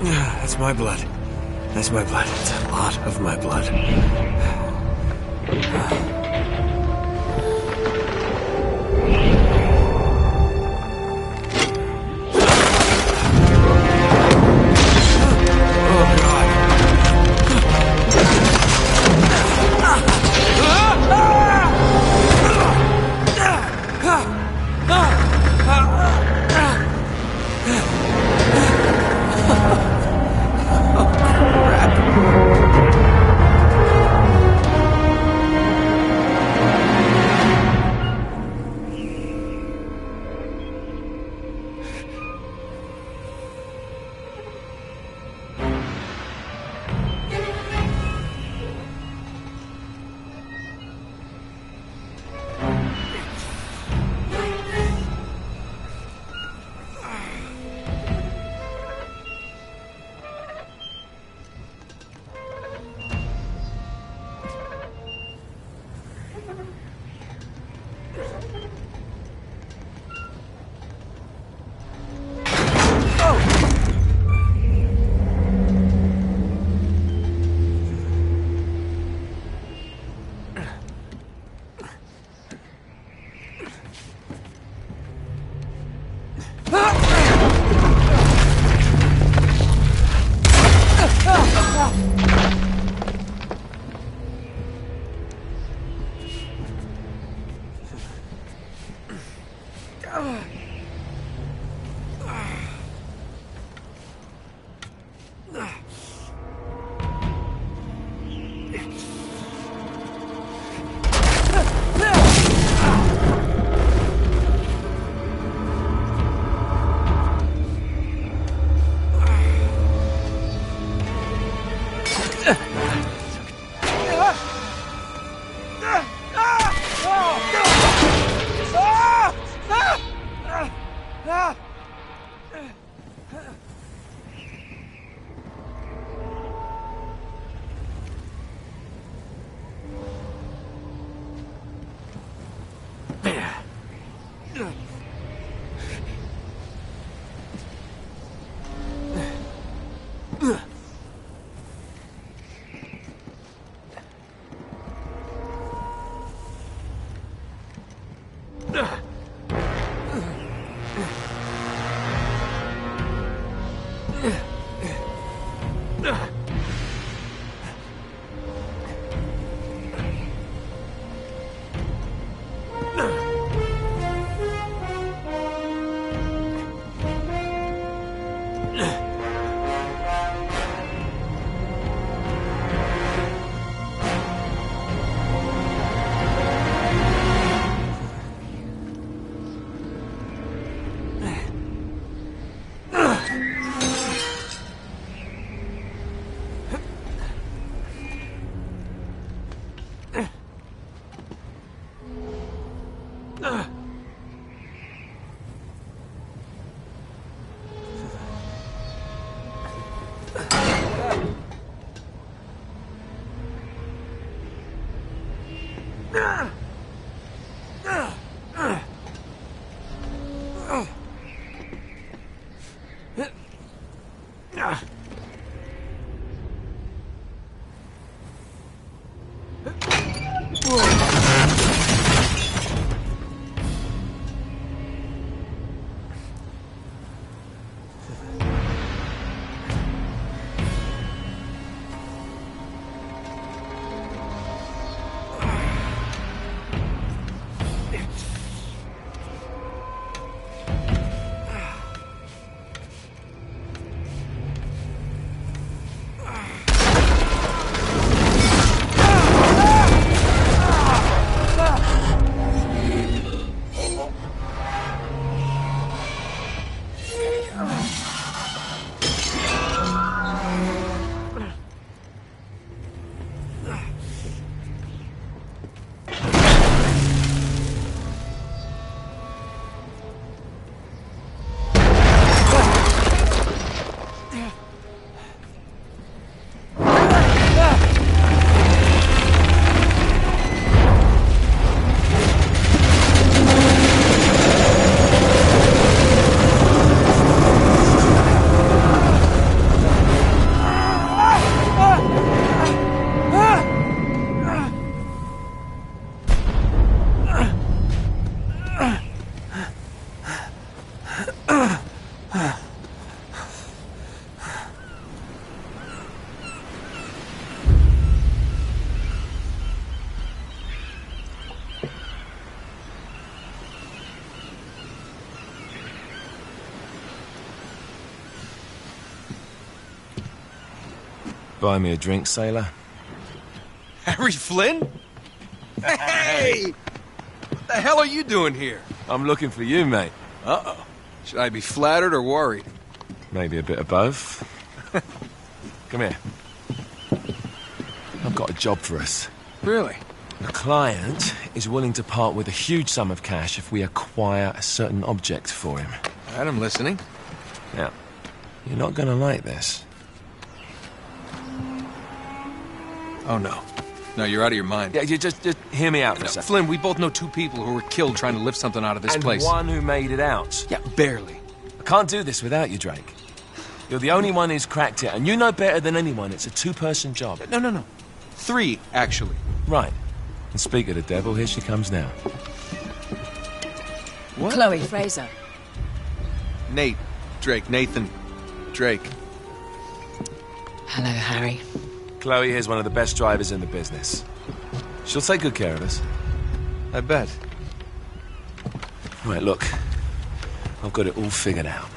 That's my blood. That's my blood. It's a lot of my blood. Buy me a drink, sailor? Harry Flynn? Hey! What the hell are you doing here? I'm looking for you, mate. Uh-oh. Should I be flattered or worried? Maybe a bit of both. Come here. I've got a job for us. Really? The client is willing to part with a huge sum of cash if we acquire a certain object for him. All right, I'm listening. Now, you're not gonna like this. Oh, no. No, you're out of your mind. Yeah, you just hear me out for a second. Flynn, we both know two people who were killed trying to lift something out of this place. And one who made it out. Yeah, barely. I can't do this without you, Drake. You're the only one who's cracked it, and you know better than anyone it's a two-person job. No. 3, actually. Right. And speak of the devil, here she comes now. What? Chloe Fraser. Nate. Drake. Nathan. Drake. Hello, Harry. Chloe here's one of the best drivers in the business. She'll take good care of us. I bet. Right, look. I've got it all figured out.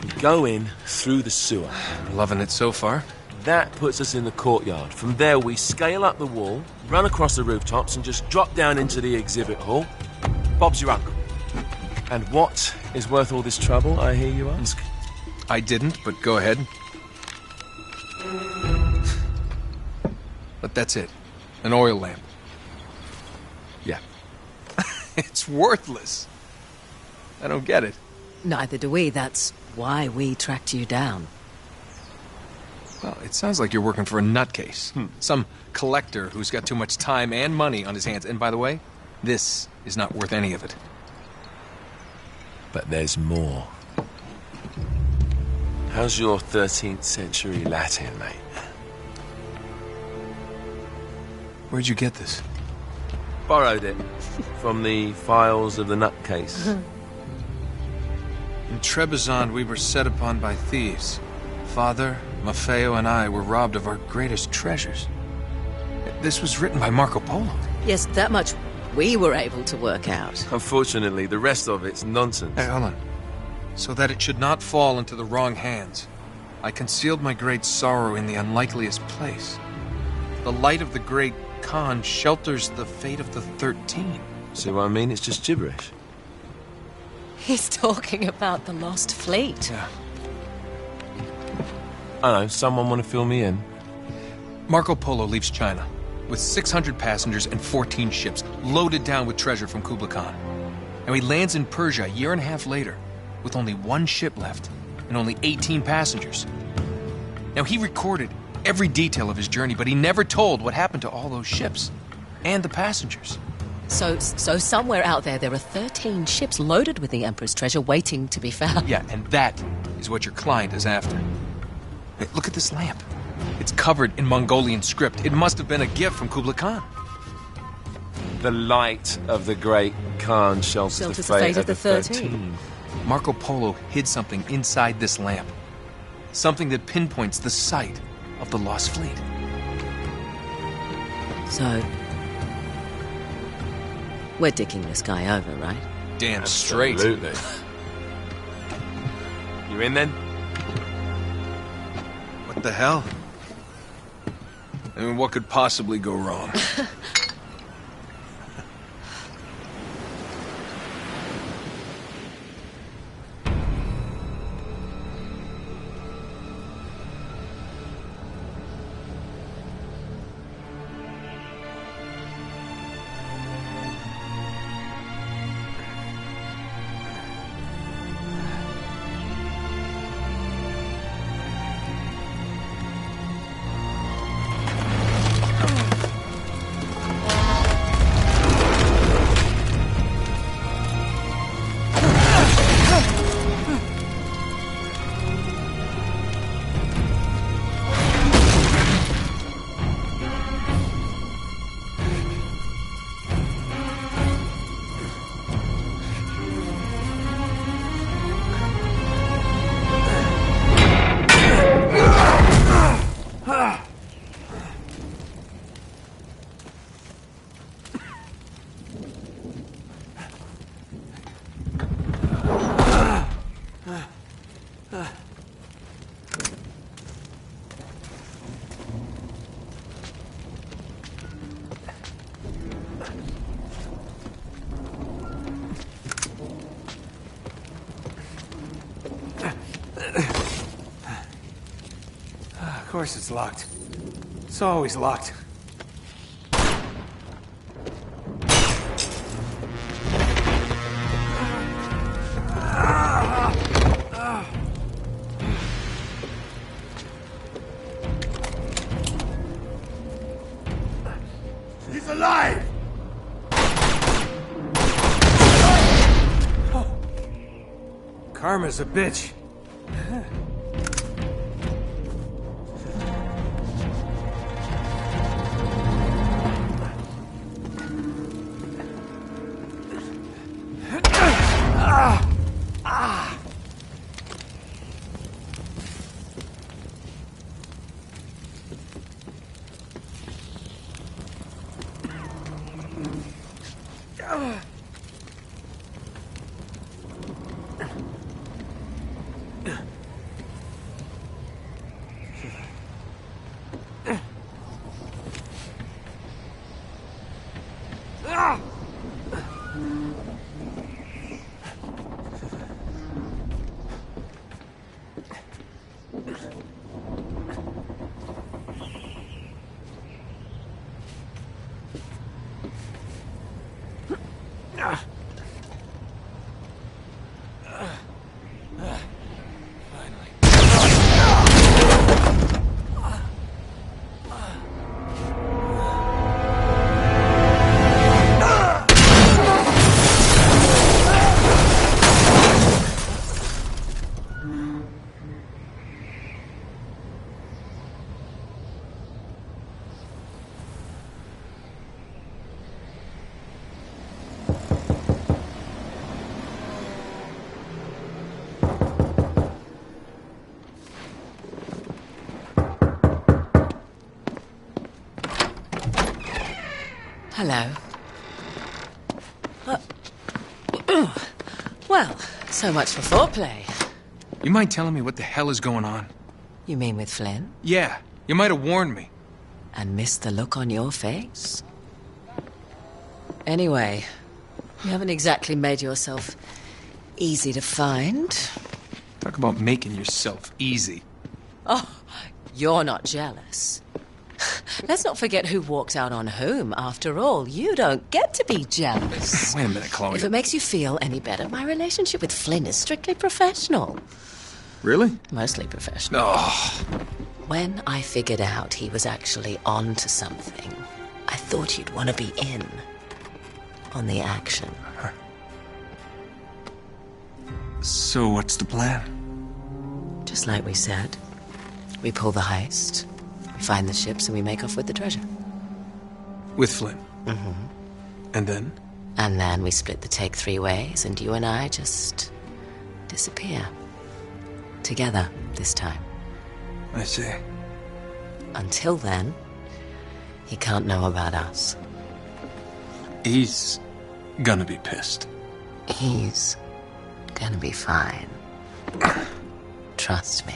We go in through the sewer. Loving it so far. That puts us in the courtyard. From there, we scale up the wall, run across the rooftops, and just drop down into the exhibit hall. Bob's your uncle. And what is worth all this trouble, I hear you ask? I didn't, but go ahead. But that's it. An oil lamp. Yeah. It's worthless. I don't get it. Neither do we. That's why we tracked you down. Well, it sounds like you're working for a nutcase. Some collector who's got too much time and money on his hands. And by the way, this is not worth any of it. But there's more. How's your 13th century Latin, mate? Where'd you get this? Borrowed it from the files of the nutcase. In Trebizond, we were set upon by thieves. Father, Maffeo, and I were robbed of our greatest treasures. This was written by Marco Polo. Yes, that much we were able to work out. Unfortunately, the rest of it's nonsense. Hey, hold on. So that it should not fall into the wrong hands, I concealed my great sorrow in the unlikeliest place. The light of the great Khan shelters the fate of the 13. See what I mean? It's just gibberish. He's talking about the lost fleet. Yeah. I know, someone want to fill me in? Marco Polo leaves China with 600 passengers and 14 ships, loaded down with treasure from Kublai Khan. And he lands in Persia a year and a half later, with only 1 ship left and only 18 passengers. Now, he recorded every detail of his journey, but he never told what happened to all those ships and the passengers. So somewhere out there are 13 ships loaded with the Emperor's treasure waiting to be found. Yeah, and that is what your client is after. Hey, look at this lamp. It's covered in Mongolian script. It must have been a gift from Kublai Khan. The light of the great Khan shelters the fate of the 13. Marco Polo hid something inside this lamp. Something that pinpoints the site of the lost fleet. So, we're dicking this guy over, right? Damn straight. Absolutely. You in then? What the hell? I mean, what could possibly go wrong? course it's locked. It's always locked. He's alive! Oh. Karma's a bitch. Hello. Well, so much for foreplay. You mind telling me what the hell is going on? You mean with Flynn? Yeah, you might have warned me. And missed the look on your face? Anyway, you haven't exactly made yourself easy to find. Talk about making yourself easy. Oh, you're not jealous. Let's not forget who walked out on whom. After all, you don't get to be jealous. Wait a minute, Chloe. If it makes you feel any better, my relationship with Flynn is strictly professional. Really? Mostly professional. Oh. When I figured out he was actually on to something, I thought you'd want to be in on the action. So what's the plan? Just like we said. We pull the heist, we find the ships, and we make off with the treasure. With Flynn? Mm-hmm. And then? And then we split the take 3 ways, and you and I just disappear. Together, this time. I see. Until then, he can't know about us. He's gonna be pissed. He's gonna be fine. Trust me.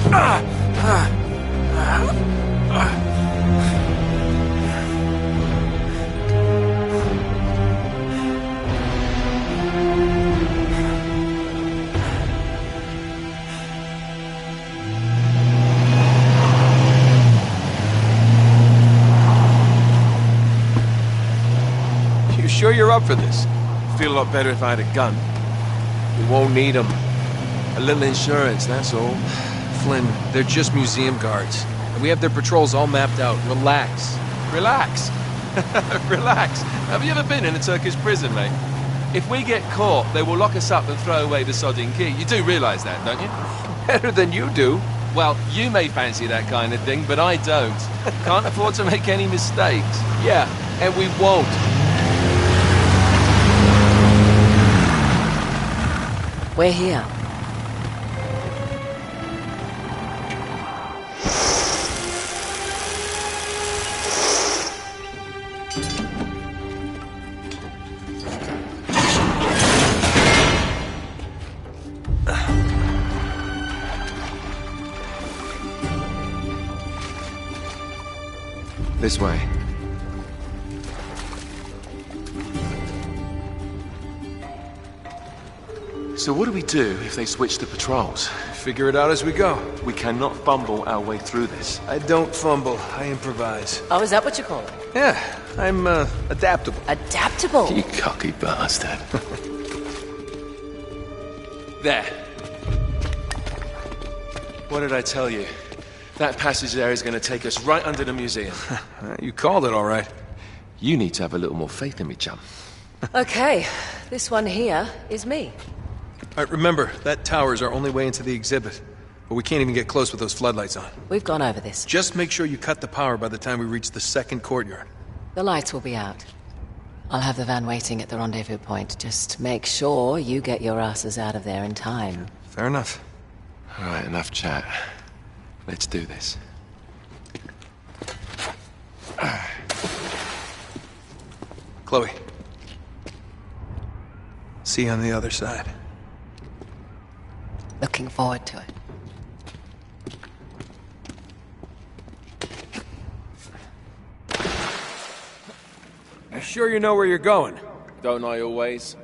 You sure you're up for this? Feel a lot better if I had a gun. We won't need them. A little insurance, that's all. Flynn, they're just museum guards. And we have their patrols all mapped out. Relax. Relax. Relax. Have you ever been in a Turkish prison, mate? If we get caught, they will lock us up and throw away the sodding key. You do realise that, don't you? Better than you do. Well, you may fancy that kind of thing, but I don't. Can't afford to make any mistakes. Yeah, and we won't. We're here. This way. So what do we do if they switch the patrols? Figure it out as we go. We cannot fumble our way through this. I don't fumble, I improvise. Oh, is that what you call it? Yeah, I'm adaptable. Adaptable. You cocky bastard. There. What did I tell you? That passage there is going to take us right under the museum. You called it all right. You need to have a little more faith in me, chum. Okay, this one here is me. All right, remember, that tower is our only way into the exhibit. But we can't even get close with those floodlights on. We've gone over this. Just make sure you cut the power by the time we reach the second courtyard. The lights will be out. I'll have the van waiting at the rendezvous point. Just make sure you get your asses out of there in time. Fair enough. All right, enough chat. Let's do this. Chloe. See you on the other side. Looking forward to it. You sure you know where you're going? Don't I always?